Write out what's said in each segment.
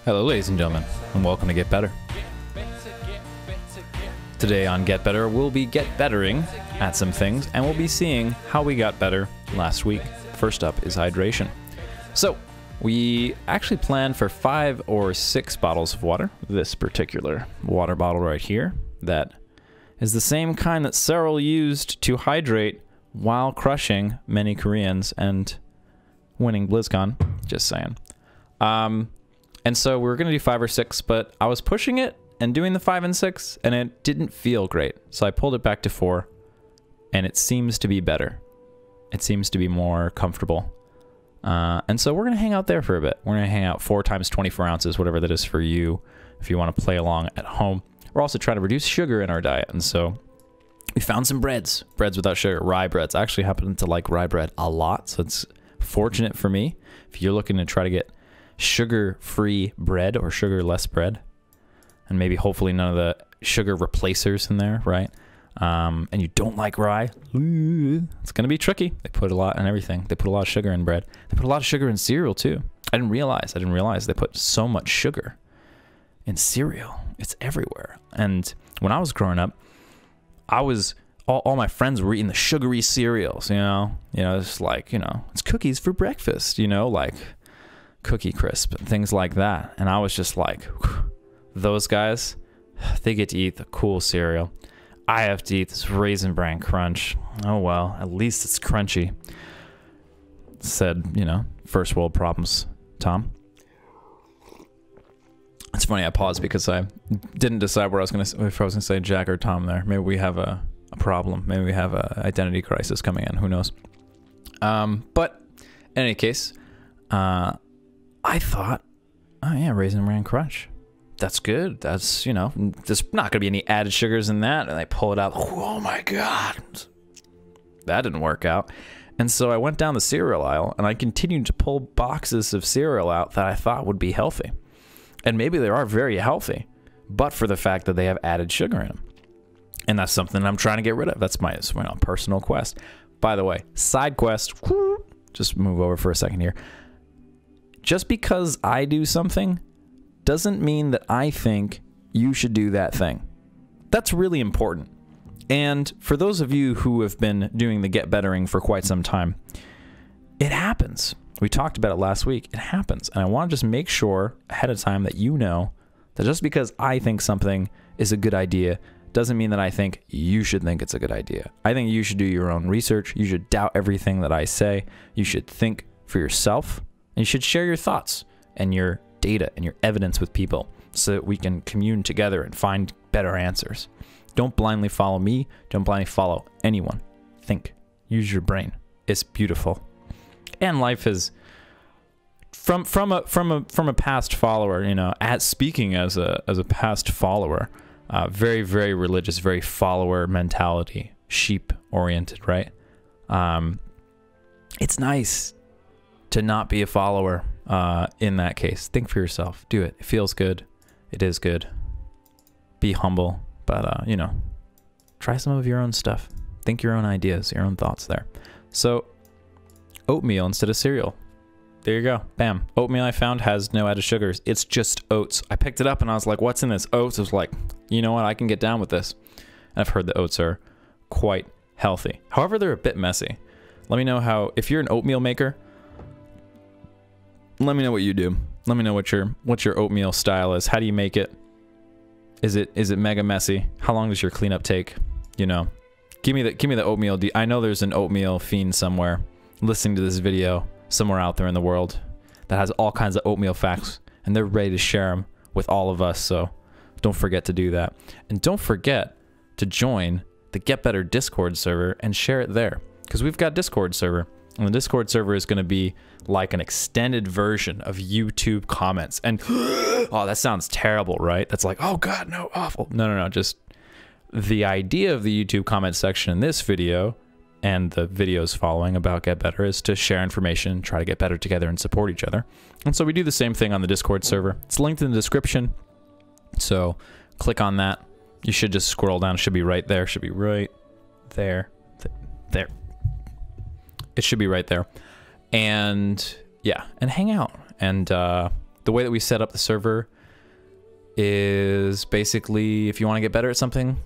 Hello ladies and gentlemen, and welcome to Get Better. Today on Get Better, we'll be get bettering at some things, and we'll be seeing how we got better last week. First up is hydration. So, we actually planned for 5 or 6 bottles of water. This particular water bottle right here, that is the same kind that Cyril used to hydrate while crushing many Koreans and winning BlizzCon. Just saying. And so we were going to do 5 or 6, but I was pushing it and doing the 5 and 6, and it didn't feel great. So I pulled it back to 4, and it seems to be better. It seems to be more comfortable. And so we're going to hang out there for a bit. We're going to hang out 4 times 24 ounces, whatever that is for you, if you want to play along at home. We're also trying to reduce sugar in our diet, and so we found some breads without sugar, rye breads. I actually happen to like rye bread a lot, so it's fortunate for me. If you're looking to try to get sugar-free bread or sugar-less bread, and maybe hopefully none of the sugar replacers in there, right? And you don't like rye, it's going to be tricky. They put a lot in everything. They put a lot of sugar in bread. They put a lot of sugar in cereal, too. I didn't realize they put so much sugar in cereal. It's everywhere. And when I was growing up, all my friends were eating the sugary cereals, you know, it's like, it's cookies for breakfast, like Cookie Crisp and things like that. And I was just like, whew, those guys, they get to eat the cool cereal. I have to eat this Raisin Bran Crunch. Oh well, at least it's crunchy. Said, first world problems, Tom. It's funny, I paused because I didn't decide where if I was gonna say Jack or Tom there. Maybe we have a problem. Maybe we have an identity crisis coming in. Who knows? But in any case, I thought, oh yeah, Raisin Bran Crunch. That's good. That's, there's not going to be any added sugars in that. And I pull it out. Oh my God. That didn't work out. And so I went down the cereal aisle and I continued to pull boxes of cereal out that I thought would be healthy. And maybe they are very healthy, but for the fact that they have added sugar in them. And that's something I'm trying to get rid of. That's my personal quest. By the way, side quest, just move over for a second here. Just because I do something doesn't mean that I think you should do that thing. That's really important. And for those of you who have been doing the Get Bettering for quite some time, it happens. We talked about it last week. It happens. And I want to just make sure ahead of time that you know that just because I think something is a good idea doesn't mean that I think you should think it's a good idea. I think you should do your own research. You should doubt everything that I say. You should think for yourself. And you should share your thoughts and your data and your evidence with people so that we can commune together and find better answers. Don't blindly follow me. Don't blindly follow anyone. Think. Use your brain. It's beautiful. And life is from a past follower, speaking as a past follower, very, very religious, very follower mentality, sheep oriented, right? It's nice to not be a follower in that case. Think for yourself. Do it. It feels good. It is good. Be humble. But, try some of your own stuff. Think your own ideas, your own thoughts there. So, oatmeal instead of cereal. There you go. Bam. Oatmeal I found has no added sugars. It's just oats. I picked it up and I was like, what's in this? Oats. I was like, you know what? I can get down with this. And I've heard that oats are quite healthy. However, they're a bit messy. Let me know if you're an oatmeal maker, let me know what you do. Let me know what your oatmeal style is. How do you make it? Is it mega messy? How long does your cleanup take? Give me the oatmeal. I know there's an oatmeal fiend somewhere listening to this video somewhere out there in the world that has all kinds of oatmeal facts, and they're ready to share them with all of us. So don't forget to do that, and don't forget to join the Get Better Discord server and share it there, because we've got Discord server. And the Discord server is going to be like an extended version of YouTube comments. And, oh, that sounds terrible, right? That's like, oh God, no, awful. No. Just the idea of the YouTube comment section in this video and the videos following about Get Better is to share information, try to get better together and support each other. And so we do the same thing on the Discord server. It's linked in the description. So click on that. You should just scroll down. It should be right there. It should be right there. There. It should be right there. And yeah, and hang out. And the way that we set up the server is basically, if you want to get better at something,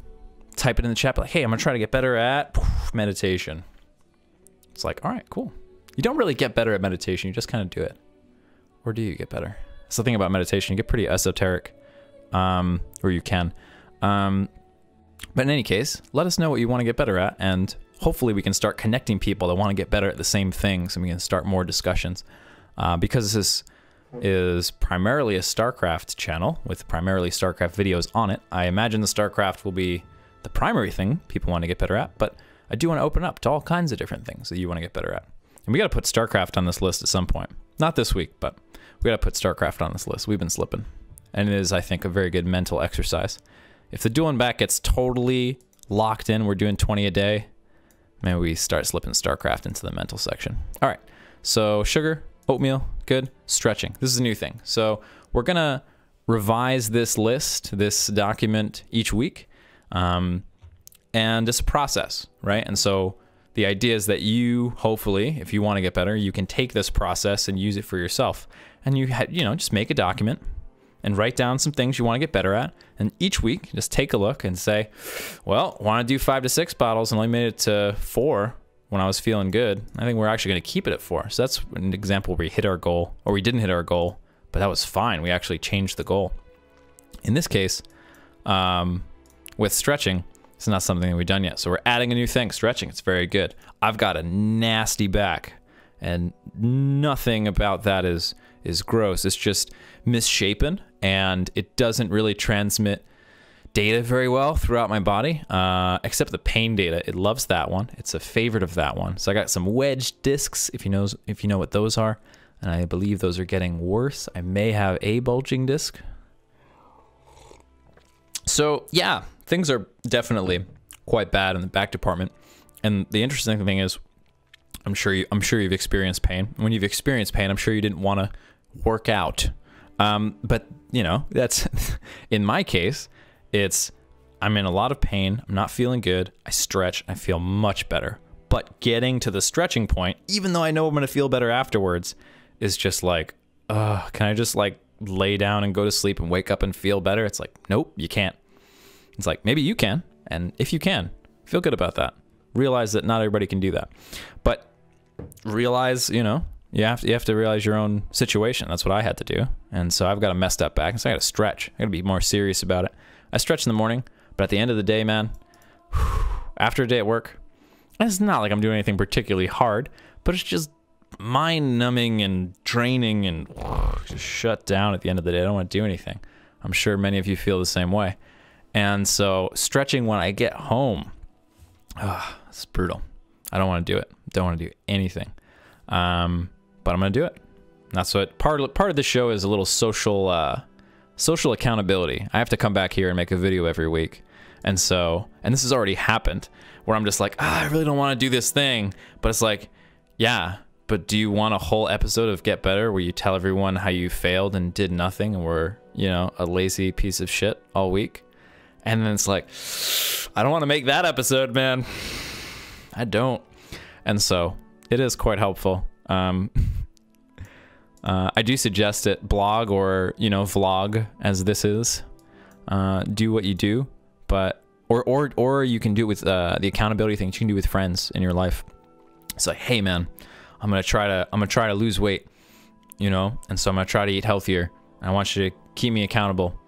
type it in the chat, like, hey, I'm gonna try to get better at meditation. It's like, all right, cool. You don't really get better at meditation, you just kind of do it. Or do you get better? That's the thing about meditation, you get pretty esoteric, or you can. But in any case, let us know what you want to get better at, and hopefully we can start connecting people that want to get better at the same things, and we can start more discussions. Because this is primarily a StarCraft channel with primarily StarCraft videos on it, I imagine the StarCraft will be the primary thing people want to get better at, but I do want to open up to all kinds of different things that you want to get better at. And we got to put StarCraft on this list at some point. Not this week, but we got to put StarCraft on this list. We've been slipping. And it is, I think, a very good mental exercise. If the dueling back gets totally locked in, we're doing 20 a day, maybe we start slipping StarCraft into the mental section. All right, so sugar, oatmeal, good. Stretching, this is a new thing. So we're gonna revise this list, this document each week. And it's a process, right? And so the idea is that you, hopefully, if you want to get better, you can take this process and use it for yourself. And you know, just make a document and write down some things you want to get better at. And each week, just take a look and say, well, want to do 5 to 6 bottles and only made it to 4 when I was feeling good. I think we're actually going to keep it at 4. So that's an example where we hit our goal, or we didn't hit our goal, but that was fine. We actually changed the goal. In this case, with stretching, it's not something that we've done yet. So we're adding a new thing, stretching. It's very good. I've got a nasty back, and nothing about that is gross. It's just misshapen, and it doesn't really transmit data very well throughout my body, except the pain data. It loves that one. It's a favorite of that one. So I got some wedge discs, if you know what those are, and I believe those are getting worse. I may have a bulging disc. So yeah, things are definitely quite bad in the back department. And the interesting thing is, I'm sure you've experienced pain. When you've experienced pain, I'm sure you didn't want to work out. But you know, that's in my case, I'm in a lot of pain. I'm not feeling good. I stretch. I feel much better. But getting to the stretching point, even though I know I'm going to feel better afterwards, is just like, can I just like lay down and go to sleep and wake up and feel better? It's like, nope, you can't. It's like, maybe you can. And if you can, feel good about that. Realize that not everybody can do that. But realize, you know, you have to realize your own situation. That's what I had to do. And so I've got a messed up back, and so I got to stretch. I got to be more serious about it. I stretch in the morning, but at the end of the day, man, after a day at work, it's not like I'm doing anything particularly hard, but it's just mind-numbing and draining and just shut down at the end of the day. I don't want to do anything. I'm sure many of you feel the same way. And so stretching when I get home, it's brutal. I don't want to do it. Don't want to do anything. But I'm going to do it. And that's what part of the show is, a little social accountability. I have to come back here and make a video every week. And so, and this has already happened, where I'm just like, I really don't want to do this thing. But it's like, yeah, but do you want a whole episode of Get Better where you tell everyone how you failed and did nothing and were, you know, a lazy piece of shit all week? And then it's like, I don't want to make that episode, man. I don't. And so it is quite helpful. I do suggest it, blog or, you know, vlog as this is. Do what you do, but or you can do it with the accountability things you can do with friends in your life. It's like, hey man, I'm gonna try to lose weight, you know, and so I'm gonna try to eat healthier. I want you to keep me accountable.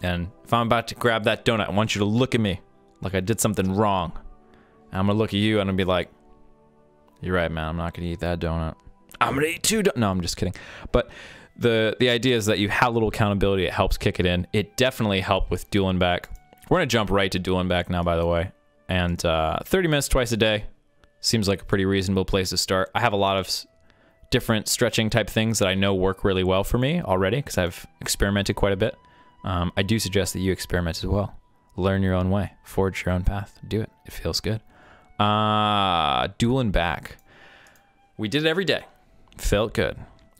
And if I'm about to grab that donut, I want you to look at me like I did something wrong. And I'm gonna look at you and I'm gonna be like, you're right, man, I'm not gonna eat that donut. I'm gonna eat 2 donuts. No, I'm just kidding. But the idea is that you have a little accountability. It helps kick it in. It definitely helped with dueling back. We're gonna jump right to dueling back now, by the way. And 30 minutes twice a day seems like a pretty reasonable place to start. I have a lot of different stretching type things that I know work really well for me already because I've experimented quite a bit. I do suggest that you experiment as well. Learn your own way. Forge your own path. Do it. It feels good. Dueling back. We did it every day. Felt good.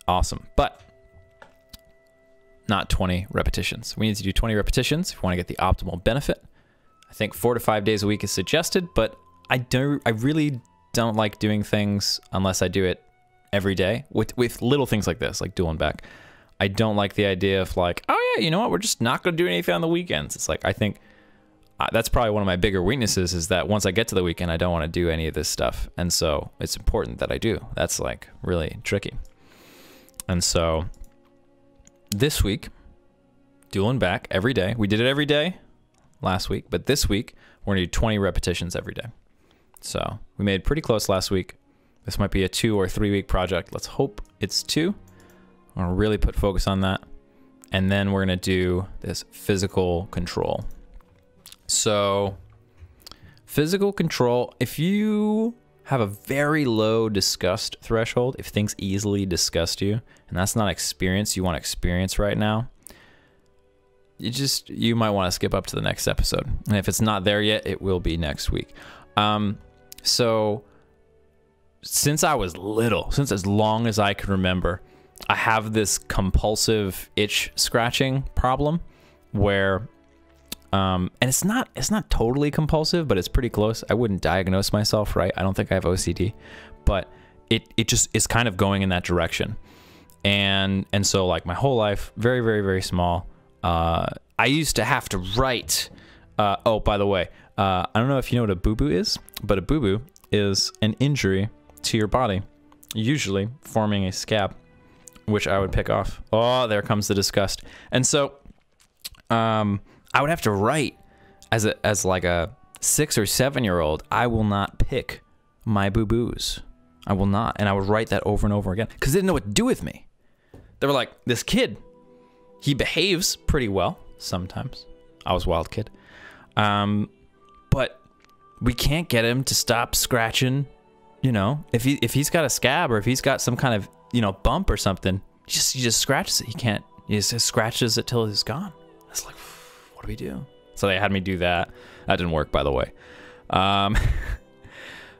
Awesome. But not 20 repetitions. We need to do 20 repetitions if we want to get the optimal benefit. I think 4 to 5 days a week is suggested, but I really don't like doing things unless I do it every day with little things like this, like dueling back. I don't like the idea of like, oh yeah, you know what, we're just not going to do anything on the weekends. It's like, I think that's probably one of my bigger weaknesses, is that once I get to the weekend, I don't want to do any of this stuff. And so it's important that I do. That's like really tricky. And so this week, dueling back every day. We did it every day last week, but this week we're going to do 20 repetitions every day. So we made pretty close last week. This might be a 2 or 3 week project. Let's hope it's 2. I'm going to really put focus on that. And then we're going to do this physical control. So physical control, if you have a very low disgust threshold, if things easily disgust you, and that's not experience you want to experience right now, you might want to skip up to the next episode. And if it's not there yet, it will be next week. So since I was little, since as long as I can remember, I have this compulsive itch scratching problem where and it's not totally compulsive, but it's pretty close. I wouldn't diagnose myself, right? I don't think I have OCD, but it just is kind of going in that direction. And so like my whole life, very, very, very small, I used to have to write, oh, by the way, I don't know if you know what a boo-boo is, but a boo-boo is an injury to your body, usually forming a scab, which I would pick off. Oh, there comes the disgust. And so, I would have to write as like a 6 or 7 year old, I will not pick my boo-boos. I will not. And I would write that over and over again because they didn't know what to do with me. They were like, this kid, he behaves pretty well sometimes. I was a wild kid. But we can't get him to stop scratching, you know, if he's got a scab or if he's got some kind of, you know, bump or something, he just scratches it. He just scratches it till it's gone. It's like, what do we do? So they had me do that. That didn't work, by the way.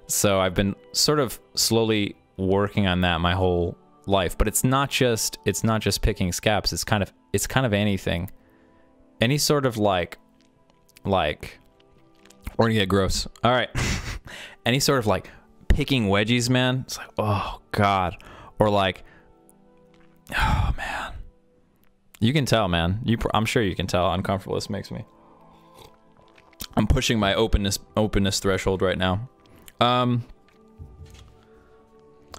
So I've been sort of slowly working on that my whole life, but it's not just picking scabs. It's kind of anything, any sort of like, we're gonna get gross. All right. Any sort of like picking wedgies, man. It's like, oh God. Or like, oh man. You can tell, man. I'm sure you can tell how uncomfortable this makes me. I'm pushing my openness threshold right now.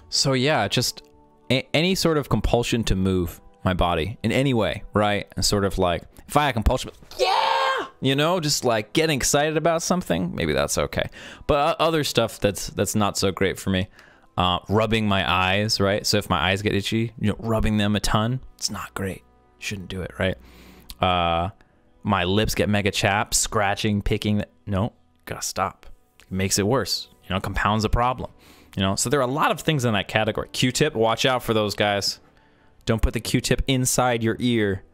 So yeah, just any sort of compulsion to move my body in any way, right? And sort of like, if I had compulsion, yeah, you know, just like getting excited about something, maybe that's okay. But other stuff that's not so great for me. Rubbing my eyes, right? So if my eyes get itchy, you know, rubbing them a ton, it's not great. Shouldn't do it, right? My lips get mega chapped, scratching, picking. No, gotta stop. It makes it worse. You know, compounds the problem. You know, so there are a lot of things in that category. Q-tip, watch out for those guys. Don't put the Q-tip inside your ear.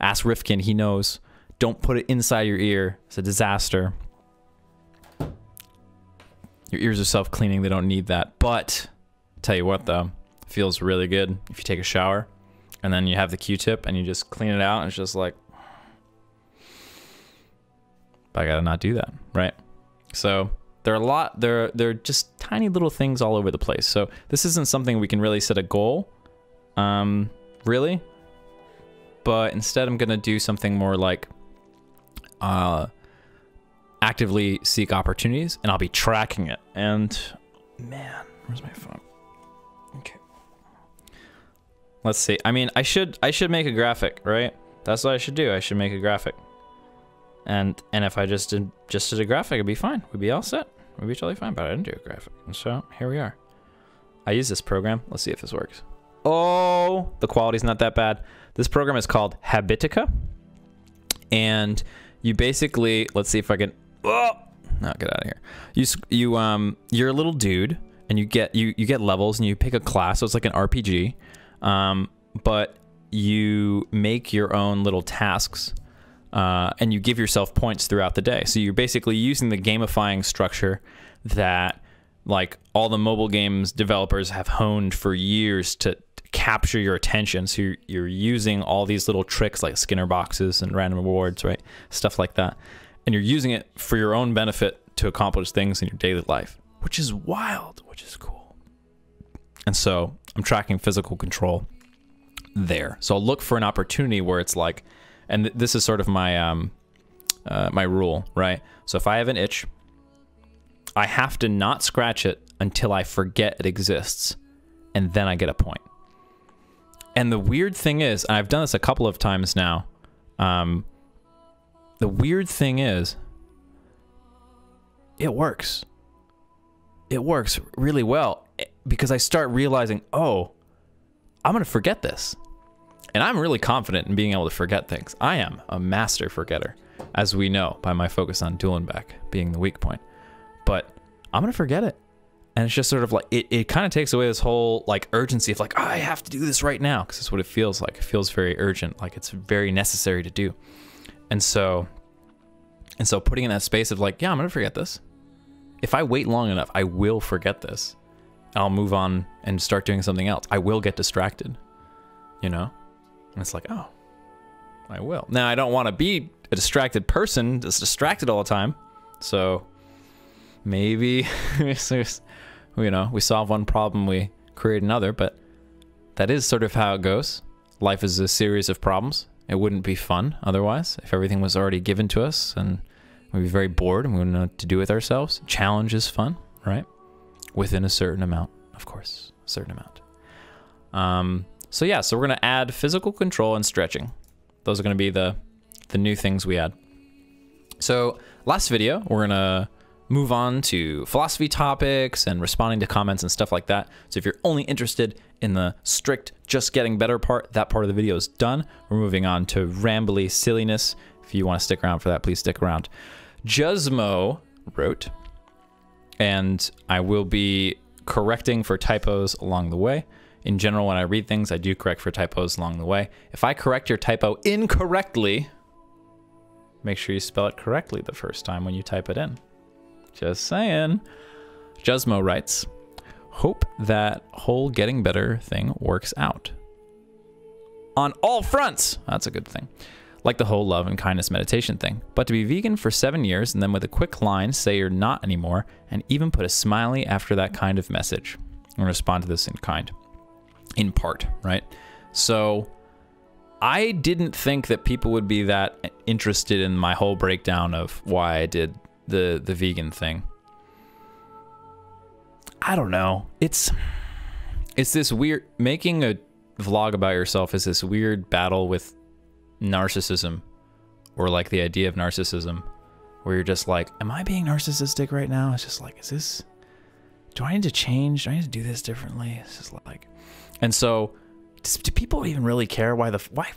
Ask Rifkin, he knows. Don't put it inside your ear. It's a disaster. Your ears are self-cleaning. They don't need that. But, tell you what though, it feels really good if you take a shower and then you have the Q-tip and you just clean it out and it's just like, but I gotta not do that, right? So there are a lot, there are just tiny little things all over the place. So this isn't something we can really set a goal, really. But instead I'm gonna do something more like, actively seek opportunities, and I'll be tracking it. And man, where's my phone? Okay. Let's see. I mean, I should make a graphic, right? That's what I should do. I should make a graphic. And if I just did a graphic, it'd be fine. We'd be all set. We'd be totally fine, but I didn't do a graphic. And so here we are. I use this program. Let's see if this works. Oh, the quality's not that bad. This program is called Habitica. And you basically, let's see if I can, oh, no, get out of here. You're a little dude and you get levels and you pick a class. So it's like an RPG. But you make your own little tasks. And you give yourself points throughout the day. So you're basically using the gamifying structure that like all the mobile games developers have honed for years to capture your attention. So you're using all these little tricks like Skinner boxes and random rewards, right? Stuff like that. And you're using it for your own benefit to accomplish things in your daily life, which is wild, which is cool. And so I'm tracking physical control there. So I'll look for an opportunity where it's like, and this is sort of my my rule, right? So if I have an itch, I have to not scratch it until I forget it exists, and then I get a point. And the weird thing is, and I've done this a couple of times now, the weird thing is, it works. It works really well because I start realizing, oh, I'm going to forget this. And I'm really confident in being able to forget things. I am a master forgetter, as we know by my focus on Duelenbeck being the weak point. But I'm going to forget it. And it's just sort of like, it kind of takes away this whole like urgency of like, oh, I have to do this right now. Because that's what it feels like. It feels very urgent, like it's very necessary to do. And so putting in that space of like, yeah, I'm going to forget this. If I wait long enough, I will forget this. I'll move on and start doing something else. I will get distracted, you know? And it's like, oh, I will. Now, I don't want to be a distracted person that's distracted all the time. So maybe, you know, we solve one problem, we create another, but that is sort of how it goes. Life is a series of problems. It wouldn't be fun otherwise if everything was already given to us, and we'd be very bored and we wouldn't know what to do with ourselves. Challenge is fun, right? Within a certain amount, of course, a certain amount. So yeah, so we're going to add physical control and stretching. Those are going to be the new things we add. So last video, we're going to move on to philosophy topics and responding to comments and stuff like that. So if you're only interested in the strict just getting better part, that part of the video is done. We're moving on to rambly silliness. If you want to stick around for that, please stick around. Jusmo wrote, and I will be correcting for typos along the way. In general, when I read things, I do correct for typos along the way. If I correct your typo incorrectly, make sure you spell it correctly the first time when you type it in. Just saying. Jusmo writes, hope that whole getting better thing works out. On all fronts. That's a good thing. Like the whole love and kindness meditation thing. But to be vegan for 7 years and then with a quick line say you're not anymore and even put a smiley after that kind of message. I'm going to respond to this in kind. In part, right? So I didn't think that people would be that interested in my whole breakdown of why I did the vegan thing. I don't know. It's this weird, making a vlog about yourself is this weird battle with narcissism, or like the idea of narcissism, where you're just like, am I being narcissistic right now? It's just like, do I need to change? Do I need to do this differently? It's just like, and so do people even really care why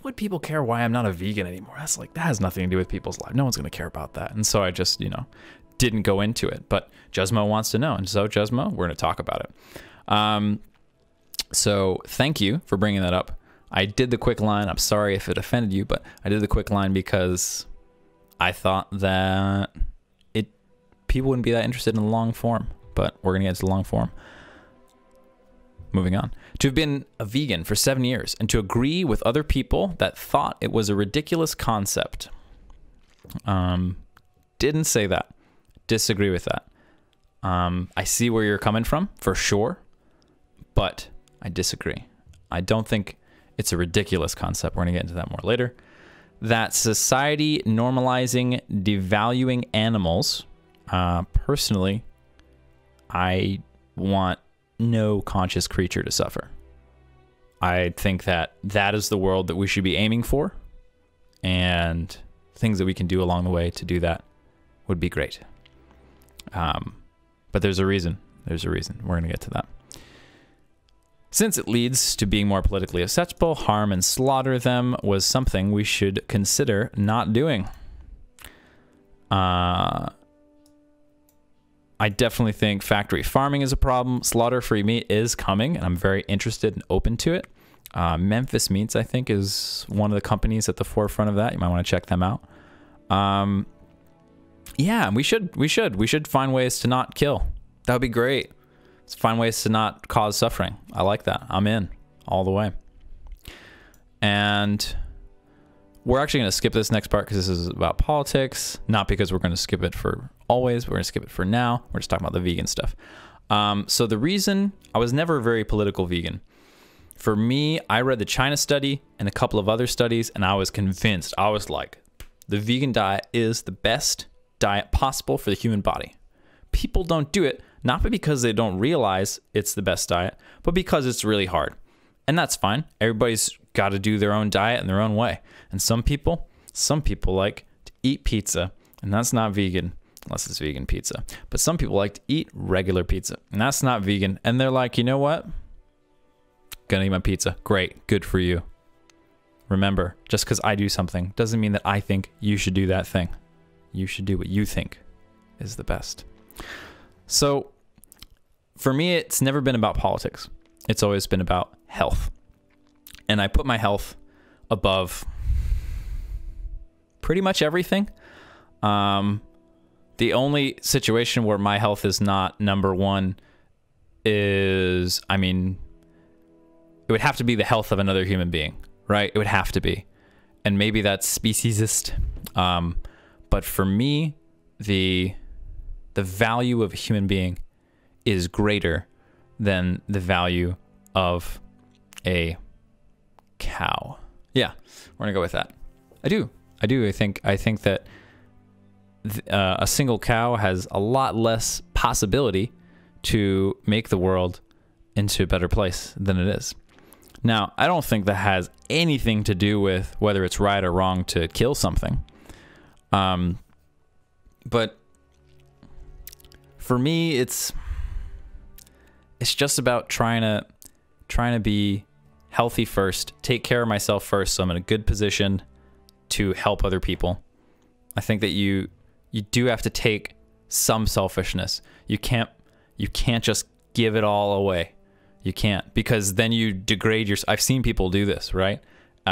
would people care why I'm not a vegan anymore? That's like, that has nothing to do with people's lives. No one's going to care about that. And so I just, you know, didn't go into it, but Jusmo wants to know. And so Jusmo, we're going to talk about it. So thank you for bringing that up. I did the quick line. I'm sorry if it offended you, but I did the quick line because I thought that people wouldn't be that interested in the long form, but we're going to get to the long form. Moving on. To have been a vegan for 7 years and to agree with other people that thought it was a ridiculous concept. Didn't say that. Disagree with that. I see where you're coming from, for sure, but I disagree. I don't think it's a ridiculous concept. We're going to get into that more later. That society normalizing devaluing animals, personally, I want no conscious creature to suffer. I think that that is the world that we should be aiming for, and things that we can do along the way to do that would be great. But there's a reason. There's a reason. We're going to get to that. Since it leads to being more politically acceptable, harm and slaughter them was something we should consider not doing. I definitely think factory farming is a problem. Slaughter-free meat is coming, and I'm very interested and open to it. Memphis Meats, I think, is one of the companies at the forefront of that. You might want to check them out. Yeah, we should find ways to not kill. That would be great. Let's find ways to not cause suffering. I like that. I'm in all the way. And we're actually going to skip this next part because this is about politics. Not because we're going to skip it for always. We're going to skip it for now. We're just talking about the vegan stuff. So the reason I was never a very political vegan. For me, I read the China study and a couple of other studies, and I was convinced. I was like, the vegan diet is the best diet possible for the human body. People don't do it, not because they don't realize it's the best diet, but because it's really hard. And that's fine. Everybody's got to do their own diet in their own way. And some people like to eat pizza, and that's not vegan, unless it's vegan pizza. But some people like to eat regular pizza, and that's not vegan. And they're like, you know what? Gonna eat my pizza. Great. Good for you. Remember, just because I do something doesn't mean that I think you should do that thing. You should do what you think is the best. So for me, it's never been about politics. It's always been about health. And I put my health above pretty much everything. The only situation where my health is not number one is, I mean, it would have to be the health of another human being, right? It would have to be. And maybe that's speciesist. But for me, the value of a human being is greater than the value of a cow. Yeah, we're gonna go with that. I do. I think that a single cow has a lot less possibility to make the world into a better place than it is. Now, I don't think that has anything to do with whether it's right or wrong to kill something. But for me, it's just about trying to be healthy first, take care of myself first, so I'm in a good position to help other people. I think that you do have to take some selfishness. You can't just give it all away. You can't, because then you degrade your. I've seen people do this, right?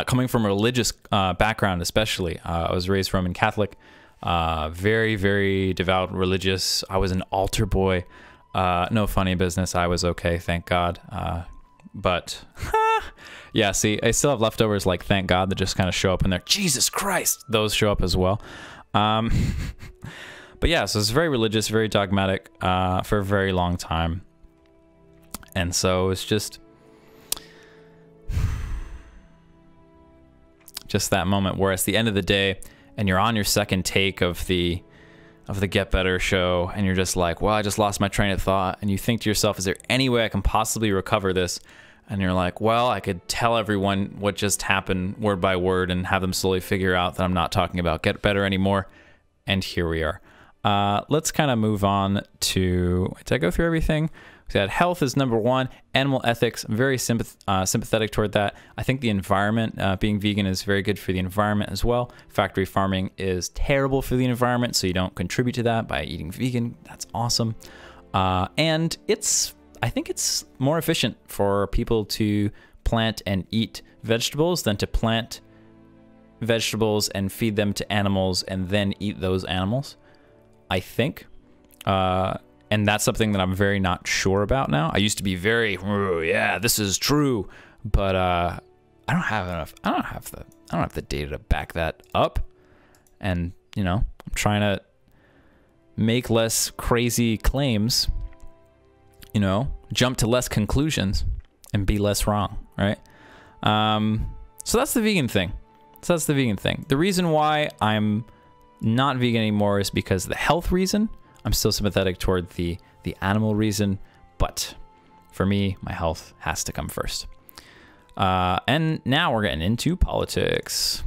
Coming from a religious background, especially. I was raised Roman Catholic, very, very devout religious. I was an altar boy. No funny business. I was okay, thank God. But yeah, see, I still have leftovers like thank God that just kind of show up in there. Jesus Christ, those show up as well. But yeah, so it's very religious, very dogmatic for a very long time. And so it's just that moment where it's the end of the day and you're on your second take of the Get Better show, and you're just like, well, I just lost my train of thought. And you think to yourself, is there any way I can possibly recover this? And you're like, well, I could tell everyone what just happened word by word and have them slowly figure out that I'm not talking about Get Better anymore. And here we are. Let's kind of move on to, did I go through everything? We said health is number one. Animal ethics, I'm very sympathetic toward that. I think the environment, being vegan is very good for the environment as well. Factory farming is terrible for the environment, so you don't contribute to that by eating vegan. That's awesome. And I think it's more efficient for people to plant and eat vegetables than to plant vegetables and feed them to animals and then eat those animals, I think. And that's something that I'm very not sure about now. I used to be very, oh, yeah, this is true, but I don't have enough. I don't have the data to back that up. And you know, I'm trying to make less crazy claims. You know, jump to less conclusions and be less wrong, right? So that's the vegan thing. The reason why I'm not vegan anymore is because of the health reason. I'm still sympathetic toward the animal reason, but for me, my health has to come first. And now we're getting into politics.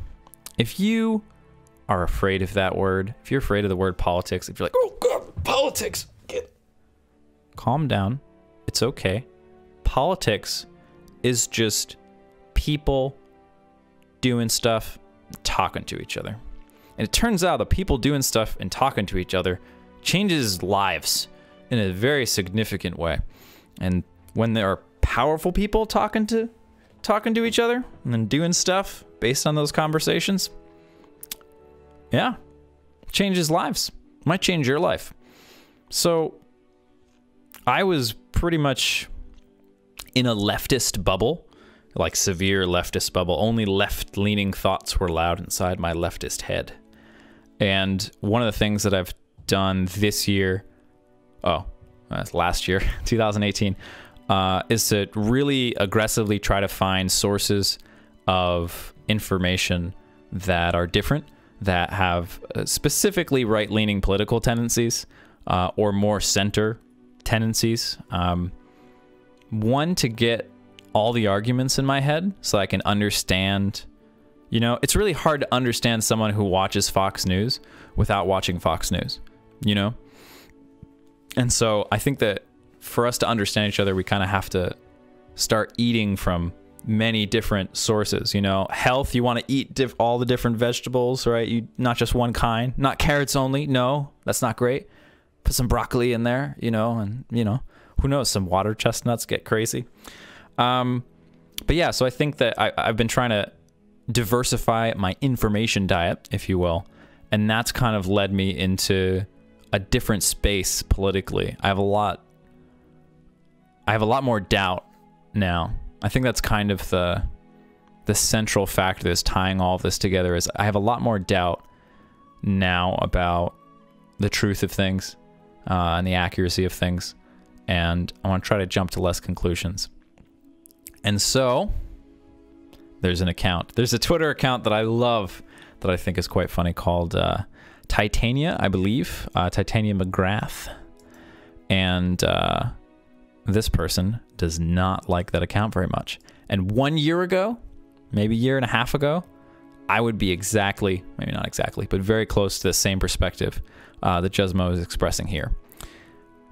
If you are afraid of that word, if you're afraid of the word politics, if you're like, oh God, politics, calm down. It's okay. Politics is just people doing stuff, talking to each other. And it turns out that people doing stuff and talking to each other changes lives in a very significant way. And when there are powerful people talking to each other and then doing stuff based on those conversations, yeah, changes lives. Might change your life. So I was pretty much in a leftist bubble, like severe leftist bubble. Only left-leaning thoughts were allowed inside my leftist head. And one of the things that I've done this year, last year, 2018, is to really aggressively try to find sources of information that are different, that have specifically right-leaning political tendencies or more center tendencies. One, to get all the arguments in my head so I can understand. You know, it's really hard to understand someone who watches Fox News without watching Fox News, you know? And so I think that for us to understand each other, we kind of have to start eating from many different sources. You know, health, you want to eat all the different vegetables, right? You not just one kind, not carrots only. No, that's not great. Put some broccoli in there, you know, and, you know, who knows, some water chestnuts, get crazy. But yeah, so I think that I've been trying to diversify my information diet, if you will, and that's kind of led me into a different space politically. I have a lot more doubt now. I think that's kind of the central factor that's tying all of this together, is I have a lot more doubt now about the truth of things and the accuracy of things, and I want to try to jump to less conclusions. And so there's an account. There's a Twitter account that I love that I think is quite funny called Titania, I believe. Titania McGrath. And this person does not like that account very much. And 1 year ago, maybe a year and a half ago, I would be exactly, maybe not exactly, but very close to the same perspective that Jesmo is expressing here.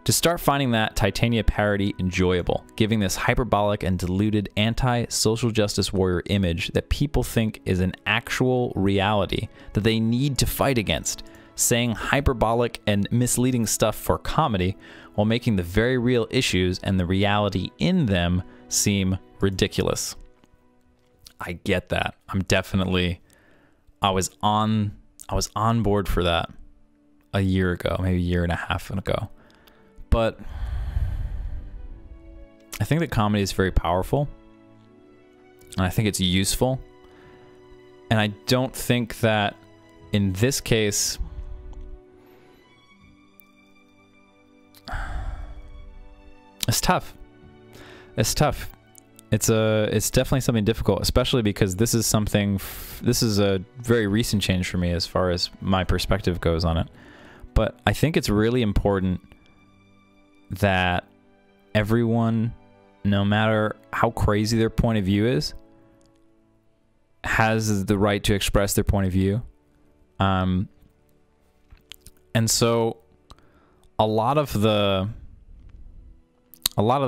To start finding that Titania parody enjoyable, giving this hyperbolic and diluted anti-social justice warrior image that people think is an actual reality that they need to fight against, saying hyperbolic and misleading stuff for comedy while making the very real issues and the reality in them seem ridiculous. I get that. I was on board for that a year ago, maybe a year and a half ago. But I think that comedy is very powerful, and I think it's useful. And I don't think that in this case, it's tough. It's tough. It's definitely something difficult, especially because this is a very recent change for me as far as my perspective goes on it. But I think it's really important that everyone, no matter how crazy their point of view is, has the right to express their point of view. And so a lot of the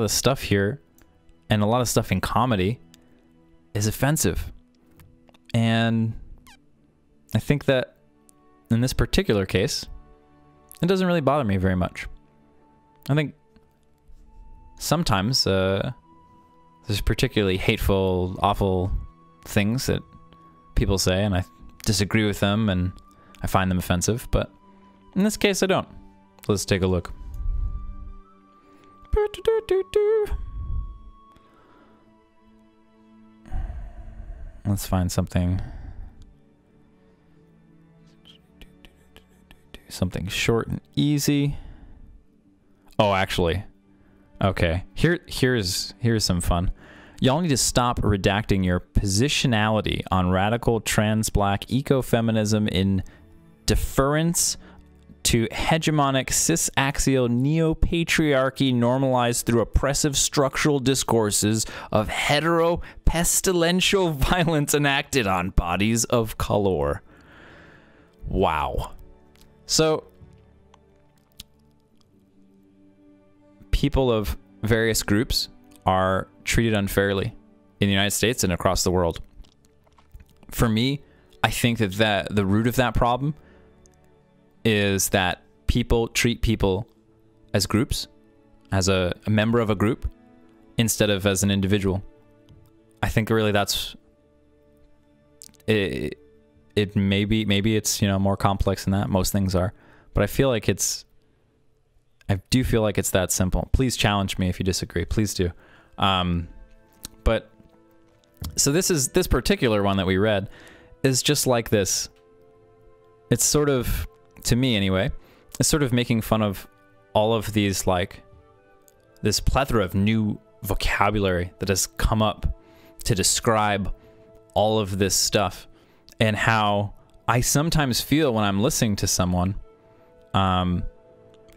stuff here and a lot of stuff in comedy is offensive. And I think that in this particular case, it doesn't really bother me very much. I think sometimes there's particularly hateful, awful things that people say, and I disagree with them, and I find them offensive, but in this case, I don't. So let's take a look. Let's find something short and easy. Oh, actually, okay. Here's some fun. Y'all need to stop redacting your positionality on radical trans black ecofeminism in deference to hegemonic cis-axial neo-patriarchy normalized through oppressive structural discourses of hetero-pestilential violence enacted on bodies of color. Wow. So, people of various groups are treated unfairly in the United States and across the world. For me, I think that the root of that problem is that people treat people as groups, as a member of a group, instead of as an individual. I think really that's it. Maybe it's, you know, more complex than that. Most things are, but I do feel like it's that simple. Please challenge me if you disagree. Please do. But so this particular one that we read is just like this. It's sort of, to me anyway, it's sort of making fun of all of these, like, this plethora of new vocabulary that has come up to describe all of this stuff, and how I sometimes feel when I'm listening to someone, and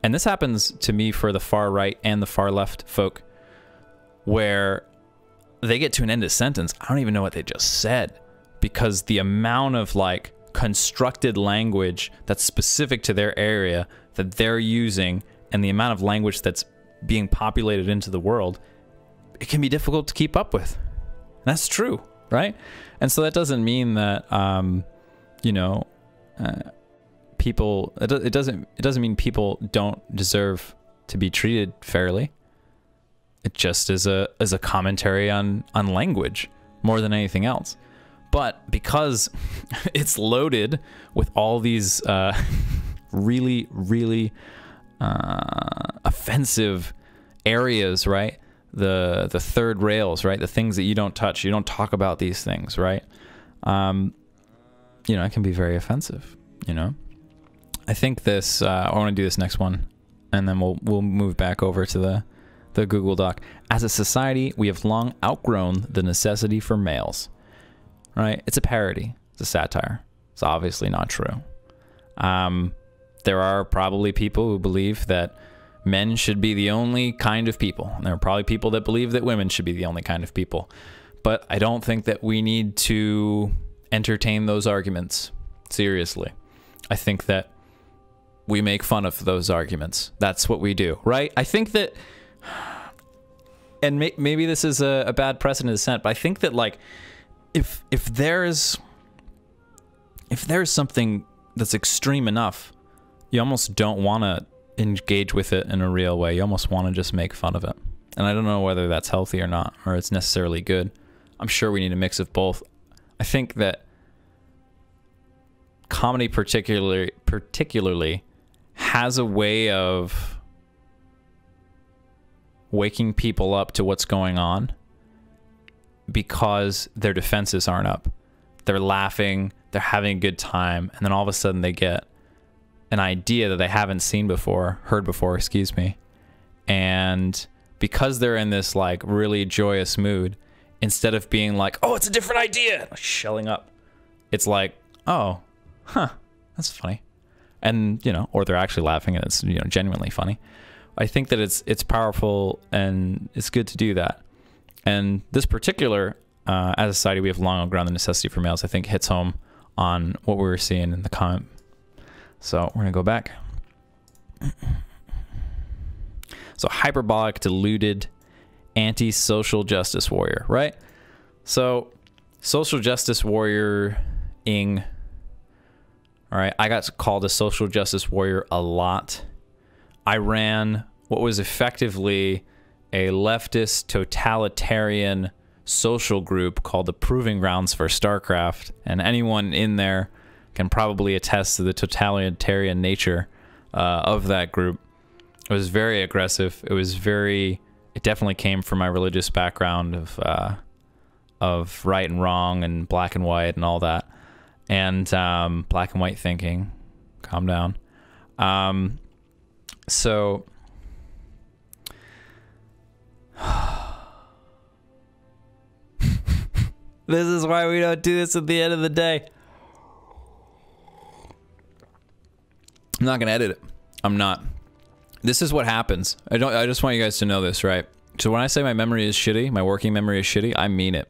this happens to me for the far right and the far left folk, where they get to an end of sentence, I don't even know what they just said, because the amount of like constructed language that's specific to their area that they're using, and the amount of language that's being populated into the world, it can be difficult to keep up with. And that's true, right? And so that doesn't mean that, you know, people, it doesn't mean people don't deserve to be treated fairly. It just is a commentary on language more than anything else. But because it's loaded with all these really, really offensive areas, right? The third rails, right? The things that you don't touch. You don't talk about these things, right? You know, it can be very offensive, you know? I think this, I want to do this next one, and then we'll move back over to the Google Doc. As a society, we have long outgrown the necessity for males, right? It's a parody. It's a satire. It's obviously not true. There are probably people who believe that men should be the only kind of people. And there are probably people that believe that women should be the only kind of people. But I don't think that we need to entertain those arguments seriously. I think that we make fun of those arguments. That's what we do, right? I think that, and maybe this is a bad precedent to set, but I think that like, if there's something that's extreme enough, you almost don't want to engage with it in a real way. You almost want to just make fun of it. And I don't know whether that's healthy or not, or it's necessarily good. I'm sure we need a mix of both. I think that comedy particularly has a way of waking people up to what's going on because their defenses aren't up. They're laughing, they're having a good time, and then all of a sudden they get an idea that they haven't heard before, excuse me. And because they're in this like really joyous mood, instead of being like, oh, it's a different idea, shelling up, it's like, oh, huh, that's funny. And, you know, or they're actually laughing and it's, you know, genuinely funny. I think that it's powerful and it's good to do that. And this particular, as a society, we have long outgrown the necessity for males, I think hits home on what we were seeing in the comment. So we're going to go back. So hyperbolic, deluded, anti-social justice warrior, right? So social justice warrior-ing. All right, I got called a social justice warrior a lot. I ran what was effectively a leftist totalitarian social group called the Proving Grounds for StarCraft, and anyone in there can probably attest to the totalitarian nature of that group. It was very aggressive. It definitely came from my religious background of right and wrong and black and white and all that, and black and white thinking. Calm down. So this is why we don't do this at the end of the day. I'm not gonna edit it. I'm not. This is what happens. I just want you guys to know this, right? So when I say my memory is shitty, my working memory is shitty, I mean it.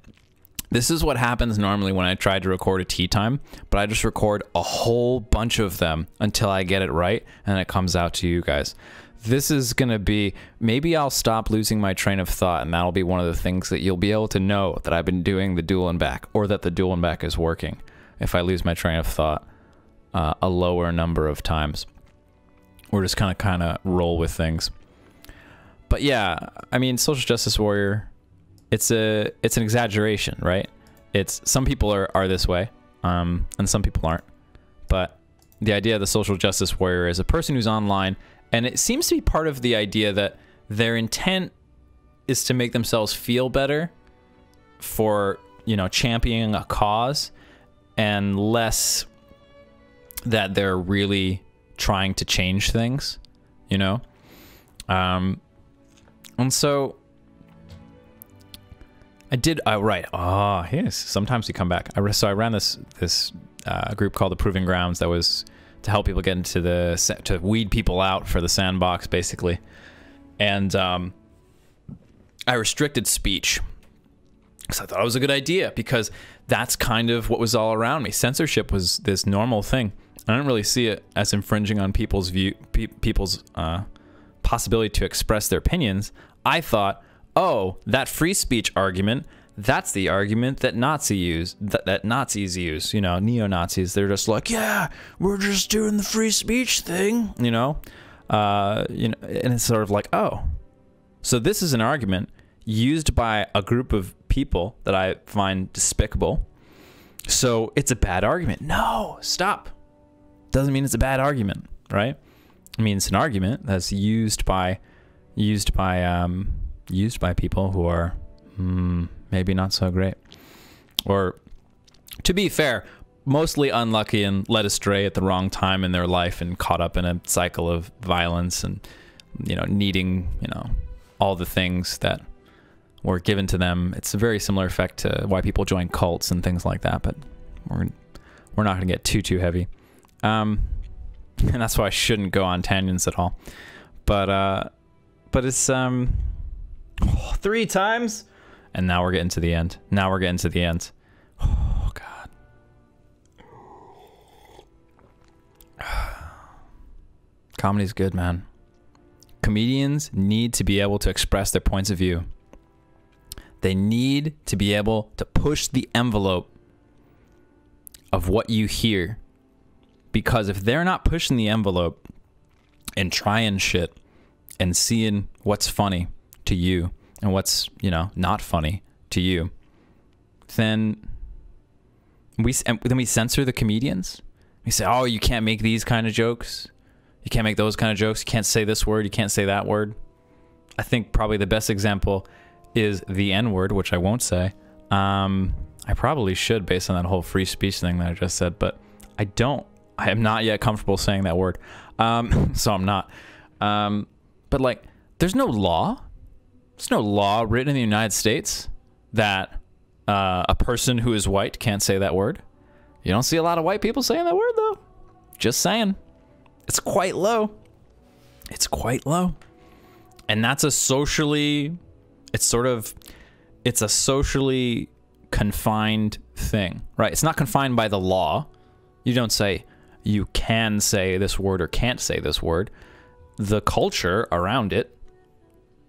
This is what happens normally when I try to record a tea time, but I just record a whole bunch of them until I get it right and it comes out to you guys. This is gonna be, maybe I'll stop losing my train of thought, and that'll be one of the things that you'll be able to know that I've been doing the dual and back, or that the dual and back is working if I lose my train of thought a lower number of times. Or just kind of roll with things. But yeah, I mean, social justice warrior, it's an exaggeration, right? It's, some people are this way, and some people aren't. But the idea of the social justice warrior is a person who's online, and it seems to be part of the idea that their intent is to make themselves feel better for, you know, championing a cause, and less that they're really trying to change things, you know? And so I did. Right. Oh, yes. Sometimes you come back. So I ran this group called the Proving Grounds that was to help people get into to weed people out for the sandbox, basically. And I restricted speech because I thought it was a good idea, because that's kind of what was all around me. Censorship was this normal thing. I didn't really see it as infringing on people's possibility to express their opinions. I thought, oh, that free speech argument, that's the argument that Nazis use, you know, neo-Nazis. They're just like, yeah, we're just doing the free speech thing, you know, and it's sort of like, oh, so this is an argument used by a group of people that I find despicable. So it's a bad argument. No, stop. Doesn't mean it's a bad argument, right? I mean, it's an argument that's used by people who are maybe not so great, or, to be fair, mostly unlucky and led astray at the wrong time in their life and caught up in a cycle of violence and, you know, needing, you know, all the things that were given to them. It's a very similar effect to why people join cults and things like that, but we're not going to get too heavy. And that's why I shouldn't go on tangents at all. But it's 3 times, and now we're getting to the end. Oh God. Comedy's good, man. Comedians need to be able to express their points of view. They need to be able to push the envelope of what you hear. Because if they're not pushing the envelope and trying shit and seeing what's funny to you and what's, you know, not funny to you, then we censor the comedians. We say, oh, you can't make these kind of jokes. You can't make those kind of jokes. You can't say this word. You can't say that word. I think probably the best example is the N-word, which I won't say. I probably should, based on that whole free speech thing that I just said, but I don't. I am not yet comfortable saying that word. So I'm not. But like, there's no law. There's no law written in the United States that a person who is white can't say that word. You don't see a lot of white people saying that word, though. Just saying. It's quite low. It's quite low. And that's a socially, it's a socially confined thing, right? It's not confined by the law. You don't say you can say this word or can't say this word. The culture around it,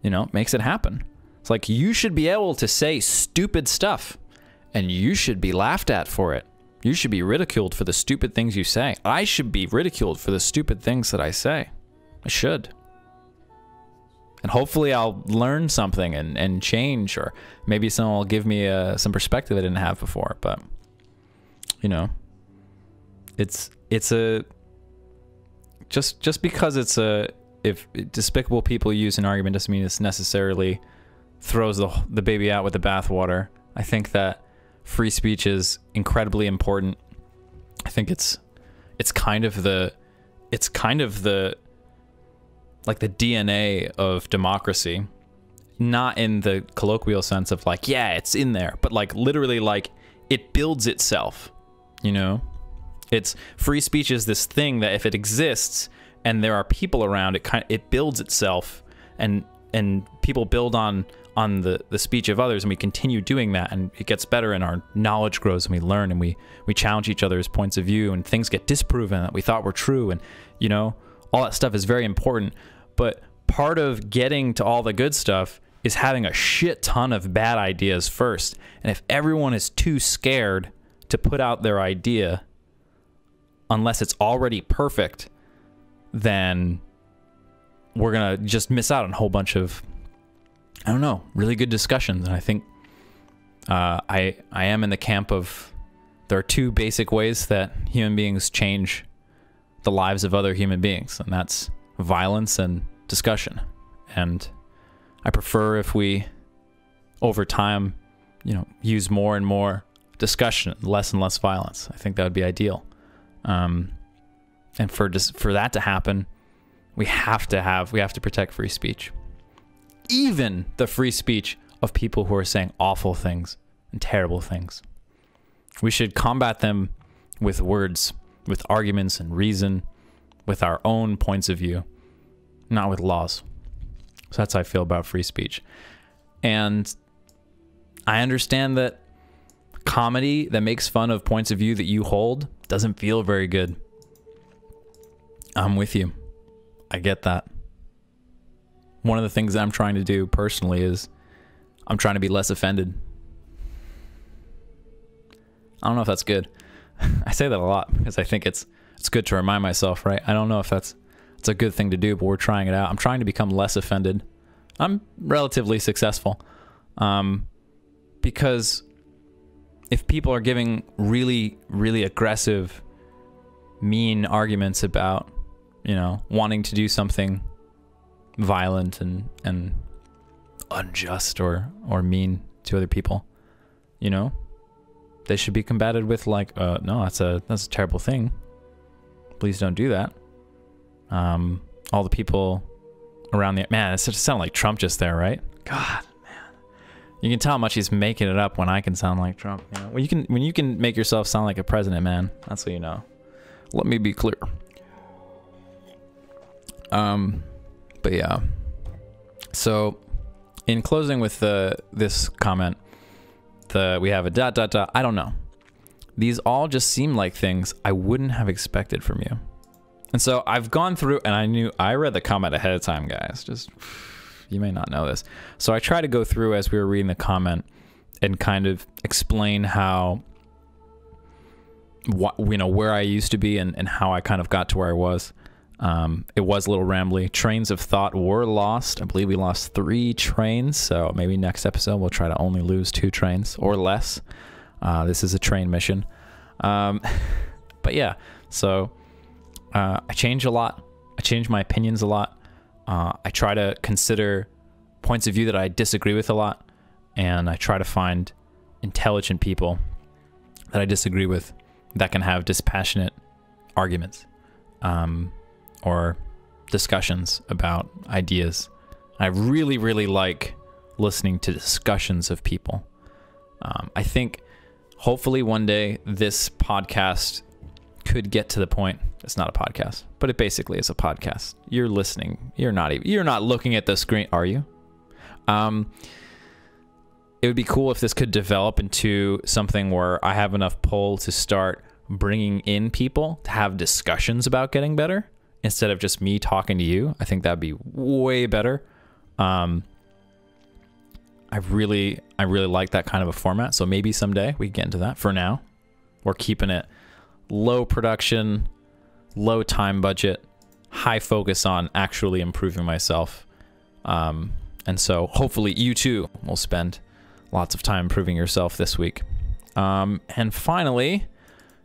you know, makes it happen. It's like, you should be able to say stupid stuff and you should be laughed at for it. You should be ridiculed for the stupid things you say. I should be ridiculed for the stupid things that I say. I should. And hopefully I'll learn something and change, or maybe someone will give me some perspective I didn't have before. But, you know, it's a, just because it's a, if despicable people use an argument doesn't mean it's necessarily throws the baby out with the bathwater. I think that free speech is incredibly important. I think it's kind of the like the DNA of democracy, not in the colloquial sense of like, yeah, it's in there, but like literally like it builds itself, you know? It's free speech is this thing that if it exists and there are people around, it builds itself, and people build on the speech of others, and we continue doing that, and it gets better, and our knowledge grows, and we learn, and we challenge each other's points of view, and things get disproven that we thought were true, and, you know, all that stuff is very important. But part of getting to all the good stuff is having a shit ton of bad ideas first. And if everyone is too scared to put out their idea, unless it's already perfect, then we're going to just miss out on a whole bunch of, I don't know, really good discussions. And I think I am in the camp of, there are 2 basic ways that human beings change the lives of other human beings, and that's violence and discussion. And I prefer if we, over time, you know, use more and more discussion, less and less violence. I think that would be ideal. And for that to happen, we have to protect free speech. Even the free speech of people who are saying awful things and terrible things. We should combat them with words, with arguments and reason, with our own points of view, not with laws. So that's how I feel about free speech. And I understand that comedy that makes fun of points of view that you hold doesn't feel very good. I'm with you. I get that. One of the things that I'm trying to do personally is I'm trying to be less offended. I don't know if that's good. I say that a lot because I think it's good to remind myself, right? I don't know if it's a good thing to do, but we're trying it out. I'm trying to become less offended. I'm relatively successful. Because if people are giving really, really aggressive, mean arguments about, you know, wanting to do something violent and unjust or mean to other people, you know, they should be combated with like, no, that's a terrible thing. Please don't do that. All the people around the, man, it sounded like Trump just there, right? God, man, you can tell how much he's making it up when I can sound like Trump. You know, when you can make yourself sound like a president, man, that's what you know. Let me be clear. But yeah. So, in closing with this comment, we have a ... I don't know. These all just seem like things I wouldn't have expected from you. And so I've gone through, and I read the comment ahead of time, guys. Just, you may not know this. So I try to go through as we were reading the comment and kind of explain how, where I used to be and how I kind of got to where I was. It was a little rambly. Trains of thought were lost. I believe we lost 3 trains. So maybe next episode we'll try to only lose 2 trains or less. This is a train mission. But yeah, so I change a lot. I change my opinions a lot. I try to consider points of view that I disagree with a lot. And I try to find intelligent people that I disagree with that can have dispassionate arguments. Or discussions about ideas. I really, really like listening to discussions of people. I think hopefully one day this podcast could get to the point. It's not a podcast, but it basically is a podcast. You're listening. You're not looking at the screen, are you? It would be cool if this could develop into something where I have enough pull to start bringing in people to have discussions about getting better. Instead of just me talking to you. I think that'd be way better. I really like that kind of a format. So maybe someday we can get into that. For now, we're keeping it low production, low time budget, high focus on actually improving myself. And so hopefully you too will spend lots of time improving yourself this week. And finally,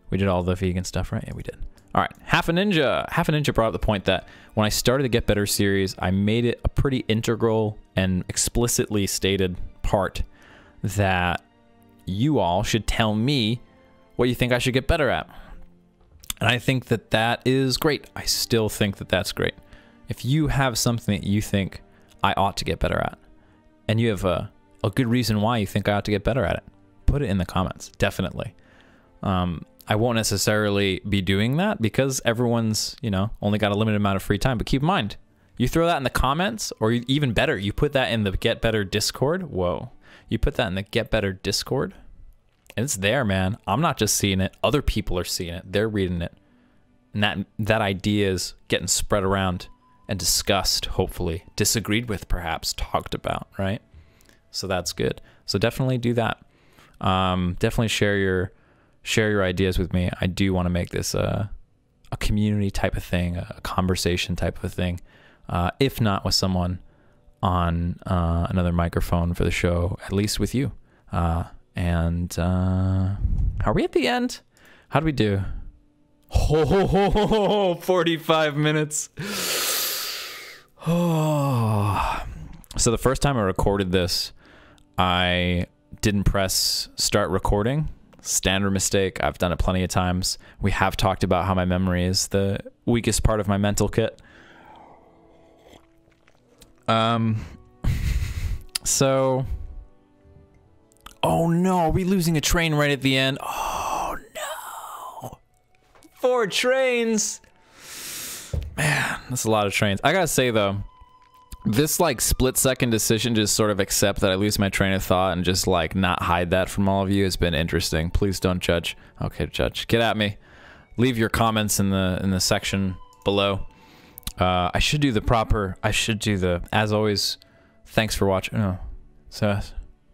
we did all the vegan stuff, right? Yeah, we did. All right, Half a Ninja brought up the point that when I started the Get Better series, I made it a pretty integral and explicitly stated part that you all should tell me what you think I should get better at. And I think that that is great. I still think that that's great. If you have something that you think I ought to get better at, and you have a good reason why you think I ought to get better at it, put it in the comments, definitely. I won't necessarily be doing that because everyone's, only got a limited amount of free time. But keep in mind, you throw that in the comments, or even better, you put that in the Get Better Discord. Whoa. You put that in the Get Better Discord, and it's there, man. I'm not just seeing it. Other people are seeing it. They're reading it. And that idea is getting spread around and discussed, hopefully. Disagreed with, perhaps. Talked about, right? So that's good. So definitely do that. Definitely share your ideas with me. I do want to make this a community type of thing, a conversation type of thing. If not with someone on another microphone for the show, at least with you. Are we at the end? How do we do? 45 minutes. So the first time I recorded this, I didn't press start recording. Standard mistake. I've done it plenty of times. We have talked about how my memory is the weakest part of my mental kit. So Oh no, are we losing a train right at the end? Oh no. 4 trains. Man, that's a lot of trains. I gotta say though, this like split-second decision to just sort of accept that I lose my train of thought and just like not hide that from all of you has been interesting. Please don't judge. Okay, judge. Get at me. Leave your comments in the section below. I should do the as always, thanks for watching. No. So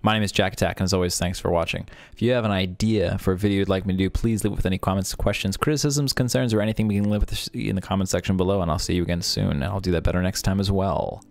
my name is JaKaTaK, and as always, thanks for watching. If you have an idea for a video you'd like me to do, please leave it with any comments, questions, criticisms, concerns, or anything we can live with in the comment section below, and I'll see you again soon, and I'll do that better next time as well.